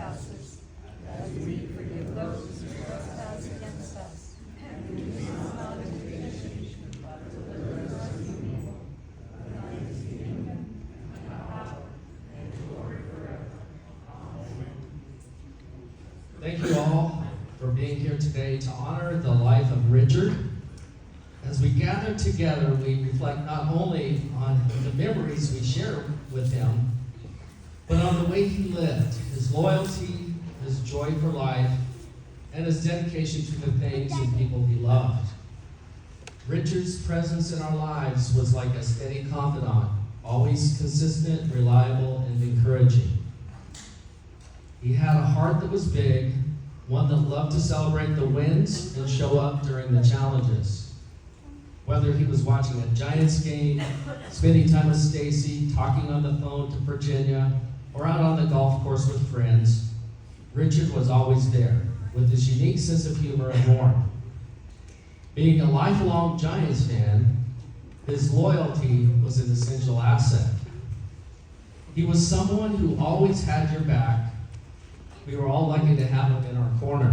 trespasses, as we forgive those who trespass against us. And lead us not into temptation, but deliver us from evil. For thine is the kingdom, and the power, and the glory forever. Amen. Thank you all for being here today to honor the life of Richard. As we gather together, we reflect not only on the memories we share with him, but on the way he lived, his loyalty, his joy for life, and his dedication to the things and people he loved. Richard's presence in our lives was like a steady confidant, always consistent, reliable, and encouraging. He had a heart that was big, one that loved to celebrate the wins and show up during the challenges. Whether he was watching a Giants game, spending time with Stacy, talking on the phone to Virginia, or out on the golf course with friends, Richard was always there with his unique sense of humor and warmth. Being a lifelong Giants fan, his loyalty was an essential asset. He was someone who always had your back. We were all lucky to have him in our corner.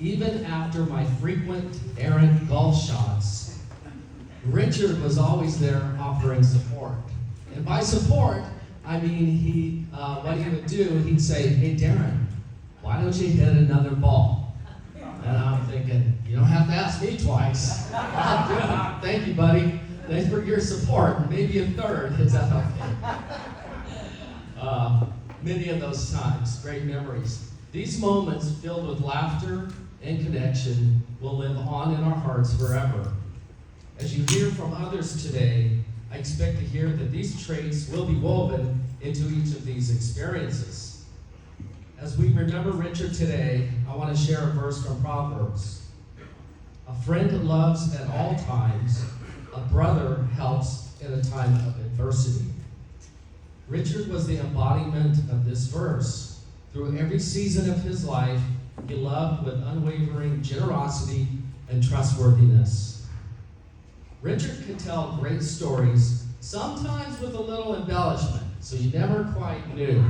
Even after my frequent errant golf shots, Richard was always there offering support. And by support, I mean what he would do, he'd say, "Hey Darren, why don't you hit another ball?" And I'm thinking, you don't have to ask me twice. I'll do it. Thank you, buddy. Thanks for your support. Maybe a third. Is that okay? Many of those times, great memories. These moments filled with laughter and connection will live on in our hearts forever. As you hear from others today, I expect to hear that these traits will be woven into each of these experiences. As we remember Richard today, I want to share a verse from Proverbs. A friend loves at all times, a brother helps in a time of adversity. Richard was the embodiment of this verse. Through every season of his life, he loved with unwavering generosity and trustworthiness. Richard could tell great stories, sometimes with a little embellishment, so you never quite knew.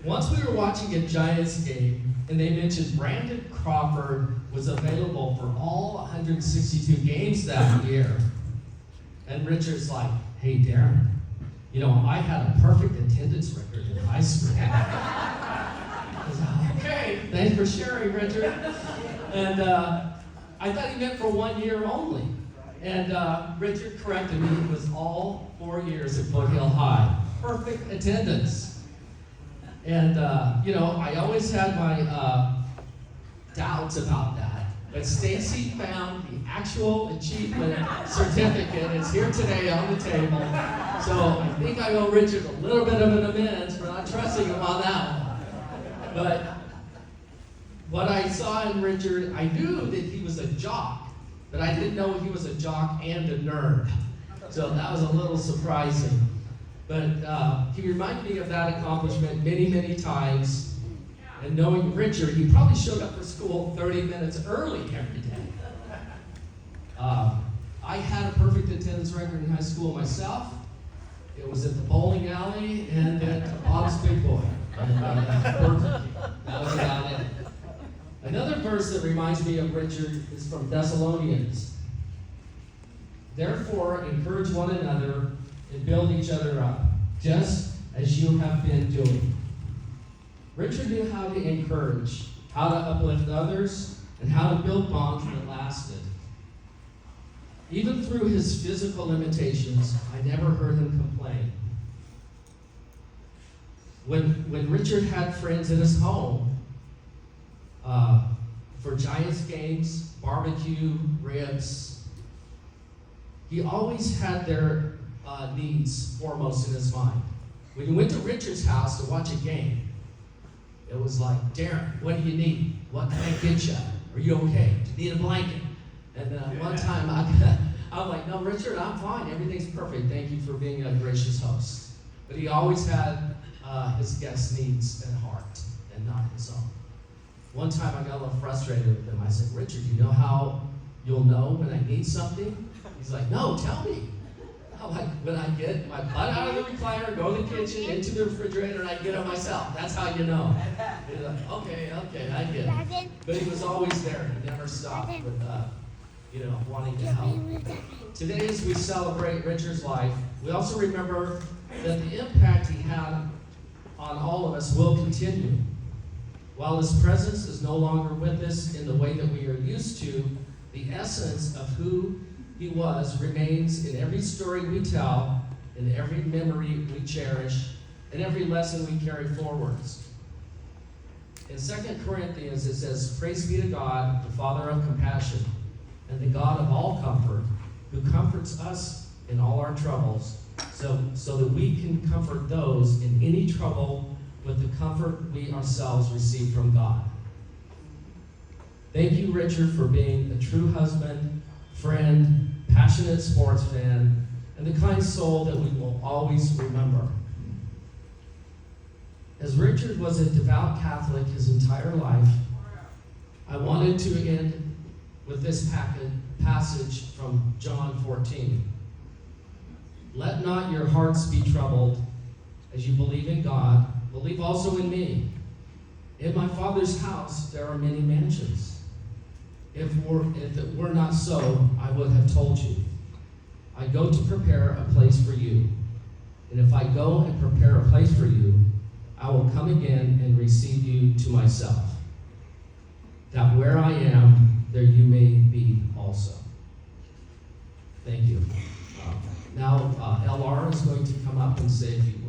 Once we were watching a Giants game, and they mentioned Brandon Crawford was available for all 162 games that year. And Richard's like, "Hey, Darren, you know, I had a perfect attendance record in high school." I was like, "Okay, thanks for sharing, Richard." And I thought he meant for 1 year only. And Richard corrected me, it was all 4 years at Foothill High. Perfect attendance. And, I always had my doubts about that. But Stacy found the actual achievement certificate. It's here today on the table. So I think I owe Richard a little bit of an amends for not trusting him on that one. But what I saw in Richard, I knew that he was a jock, but I didn't know he was a jock and a nerd. So that was a little surprising. But he reminded me of that accomplishment many, many times. And knowing Richard, he probably showed up for school 30 minutes early every day. I had a perfect attendance record in high school myself. It was at the bowling alley and at Bob's Big Boy. That was about it. Another verse that reminds me of Richard is from Thessalonians. "Therefore, encourage one another and build each other up, just as you have been doing." Richard knew how to encourage, how to uplift others, and how to build bonds that lasted. Even through his physical limitations, I never heard him complain. When Richard had friends in his home, for Giants games, barbecue, ribs, he always had their needs foremost in his mind. When you went to Richard's house to watch a game, it was like, "Darren, what do you need? What can I get you? Are you okay? Do you need a blanket?" And one time I'm like, "No, Richard, I'm fine. Everything's perfect. Thank you for being a gracious host." But he always had his guests' needs at heart and not his own. One time I got a little frustrated with him. I said, "Richard, you know how you'll know when I need something?" He's like, "No, tell me." when I get my butt out of the recliner, go to the kitchen, into the refrigerator, and I get it myself. That's how you know. You're like, okay, I get it. But he was always there. He never stopped with, wanting to help. Today, as we celebrate Richard's life, we also remember that the impact he had on all of us will continue. While his presence is no longer with us in the way that we are used to, the essence of who he was remains in every story we tell, in every memory we cherish, and every lesson we carry forwards. In 2 Corinthians, it says, "Praise be to God, the Father of compassion, and the God of all comfort, who comforts us in all our troubles, so that we can comfort those in any trouble with the comfort we ourselves receive from God." Thank you, Richard, for being a true husband, friend, passionate sports fan, and the kind soul that we will always remember. As Richard was a devout Catholic his entire life, I wanted to end with this passage from John 14. "Let not your hearts be troubled. As you believe in God, believe also in me. In my Father's house there are many mansions. If it were not so, I would have told you. I go to prepare a place for you. And if I go and prepare a place for you, I will come again and receive you to myself, that where I am, there you may be also." Thank you. Now, LR is going to come up and say a few